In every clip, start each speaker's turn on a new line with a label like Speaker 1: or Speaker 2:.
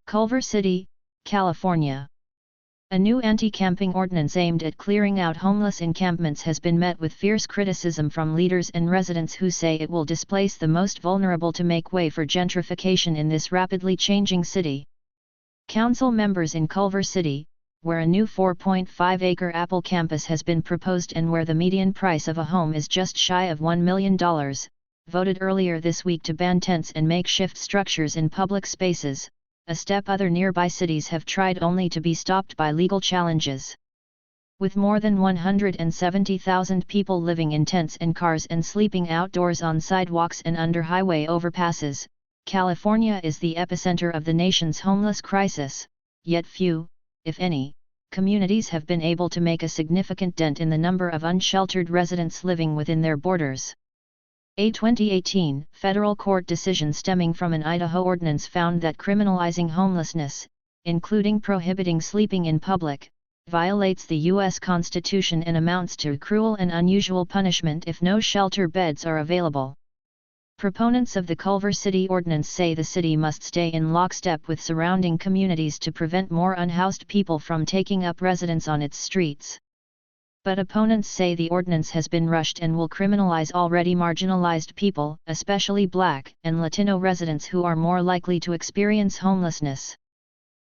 Speaker 1: Culver City, California. A new anti-camping ordinance aimed at clearing out homeless encampments has been met with fierce criticism from leaders and residents who say it will displace the most vulnerable to make way for gentrification in this rapidly changing city. Council members in Culver City, where a new 4.5-acre Apple campus has been proposed and where the median price of a home is just shy of $1 million, voted earlier this week to ban tents and makeshift structures in public spaces, a step other nearby cities have tried only to be stopped by legal challenges. With more than 170,000 people living in tents and cars and sleeping outdoors on sidewalks and under highway overpasses, California is the epicenter of the nation's homeless crisis, yet few, if any, communities have been able to make a significant dent in the number of unsheltered residents living within their borders. A 2018 federal court decision stemming from an Idaho ordinance found that criminalizing homelessness, including prohibiting sleeping in public, violates the U.S. Constitution and amounts to cruel and unusual punishment if no shelter beds are available. Proponents of the Culver City ordinance say the city must stay in lockstep with surrounding communities to prevent more unhoused people from taking up residence on its streets. But opponents say the ordinance has been rushed and will criminalize already marginalized people, especially Black and Latino residents who are more likely to experience homelessness.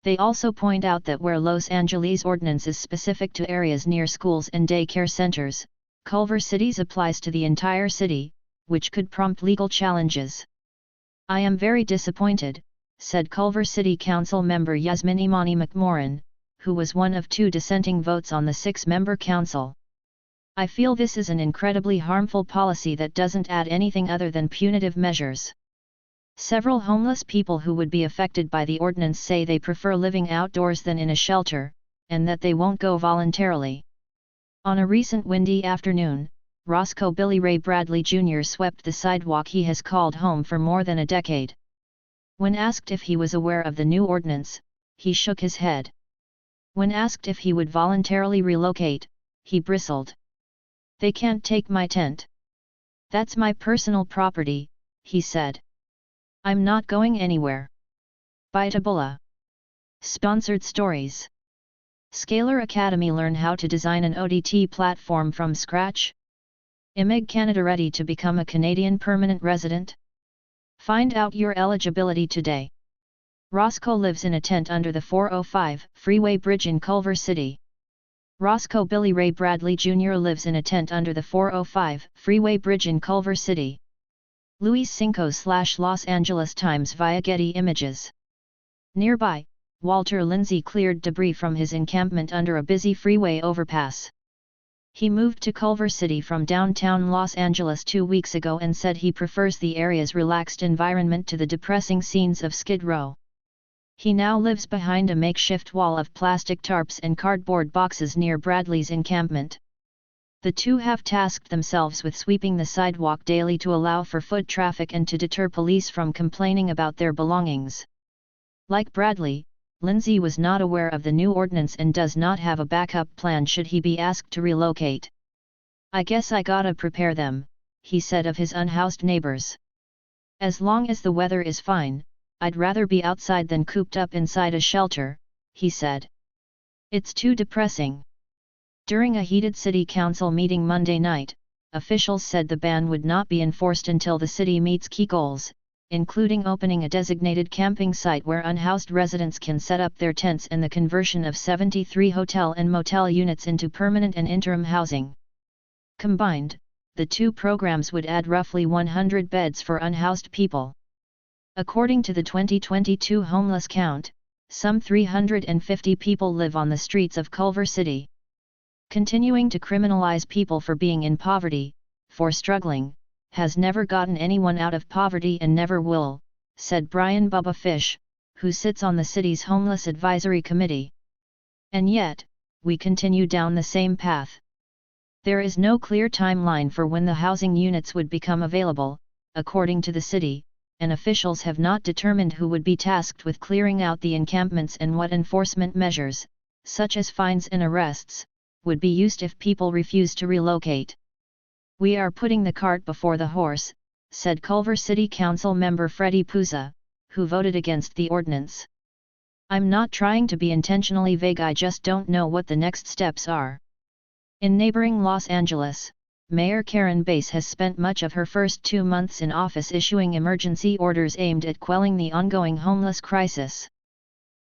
Speaker 1: They also point out that where Los Angeles' ordinance is specific to areas near schools and daycare centers, Culver City's applies to the entire city, which could prompt legal challenges. "I am very disappointed," said Culver City Council member Yasmin Imani McMorrin, who was one of 2 dissenting votes on the 6-member council. "I feel this is an incredibly harmful policy that doesn't add anything other than punitive measures." Several homeless people who would be affected by the ordinance say they prefer living outdoors than in a shelter, and that they won't go voluntarily. On a recent windy afternoon, Roscoe Billy Ray Bradley Jr. swept the sidewalk he has called home for more than a decade. When asked if he was aware of the new ordinance, he shook his head. When asked if he would voluntarily relocate, he bristled. "They can't take my tent. That's my personal property," he said. "I'm not going anywhere." By Taboola. Sponsored Stories. Scalar Academy. Learn how to design an ODT platform from scratch? Imig Canada ready to become a Canadian permanent resident? Find out your eligibility today. Roscoe lives in a tent under the 405 freeway bridge in Culver City. Roscoe Billy Ray Bradley Jr. lives in a tent under the 405 freeway bridge in Culver City. Luis Cinco/Los Angeles Times via Getty Images. Nearby, Walter Lindsay cleared debris from his encampment under a busy freeway overpass. He moved to Culver City from downtown Los Angeles 2 weeks ago and said he prefers the area's relaxed environment to the depressing scenes of Skid Row. He now lives behind a makeshift wall of plastic tarps and cardboard boxes near Bradley's encampment. The two have tasked themselves with sweeping the sidewalk daily to allow for foot traffic and to deter police from complaining about their belongings. Like Bradley, Lindsay was not aware of the new ordinance and does not have a backup plan should he be asked to relocate. "I guess I gotta prepare them," he said of his unhoused neighbors. "As long as the weather is fine, I'd rather be outside than cooped up inside a shelter," he said. "It's too depressing." During a heated city council meeting Monday night, officials said the ban would not be enforced until the city meets key goals, including opening a designated camping site where unhoused residents can set up their tents and the conversion of 73 hotel and motel units into permanent and interim housing. Combined, the two programs would add roughly 100 beds for unhoused people. According to the 2022 homeless count, some 350 people live on the streets of Culver City. Continuing to criminalize people for being in poverty, for struggling, has never gotten anyone out of poverty and never will, said Brian Bubba Fish, who sits on the city's Homeless Advisory Committee. And yet, we continue down the same path. There is no clear timeline for when the housing units would become available, according to the city, and officials have not determined who would be tasked with clearing out the encampments and what enforcement measures, such as fines and arrests, would be used if people refuse to relocate. "We are putting the cart before the horse," said Culver City Council member Freddie Puza, who voted against the ordinance. I'm not trying to be intentionally vague, I just don't know what the next steps are. In neighboring Los Angeles, Mayor Karen Bass has spent much of her first 2 months in office issuing emergency orders aimed at quelling the ongoing homeless crisis.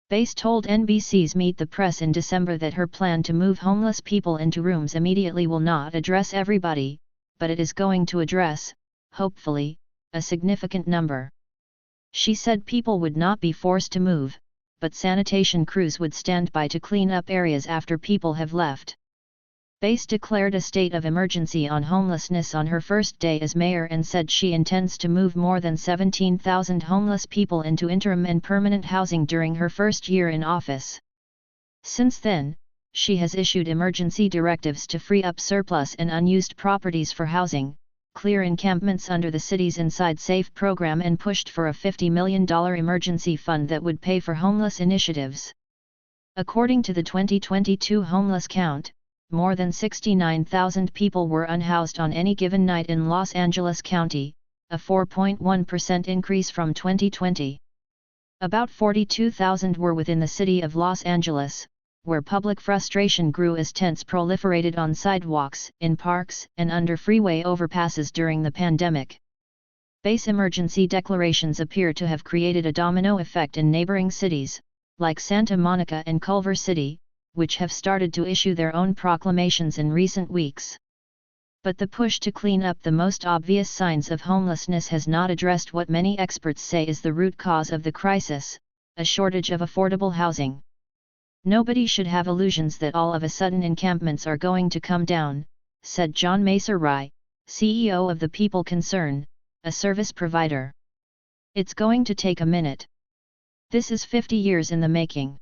Speaker 1: Bass told NBC's Meet the Press in December that her plan to move homeless people into rooms immediately will not address everybody, but it is going to address, hopefully, a significant number. She said people would not be forced to move, but sanitation crews would stand by to clean up areas after people have left. Bass declared a state of emergency on homelessness on her first day as mayor and said she intends to move more than 17,000 homeless people into interim and permanent housing during her first year in office. Since then, she has issued emergency directives to free up surplus and unused properties for housing, clear encampments under the city's Inside Safe program, and pushed for a $50 million emergency fund that would pay for homeless initiatives. According to the 2022 homeless count, more than 69,000 people were unhoused on any given night in Los Angeles County, a 4.1% increase from 2020. About 42,000 were within the city of Los Angeles, where public frustration grew as tents proliferated on sidewalks, in parks, and under freeway overpasses during the pandemic. Bass emergency declarations appear to have created a domino effect in neighboring cities, like Santa Monica and Culver City, which have started to issue their own proclamations in recent weeks. But the push to clean up the most obvious signs of homelessness has not addressed what many experts say is the root cause of the crisis: a shortage of affordable housing. Nobody should have illusions that all of a sudden encampments are going to come down, said John Maser-Rai, CEO of the People Concern, a service provider. It's going to take a minute. This is 50 years in the making.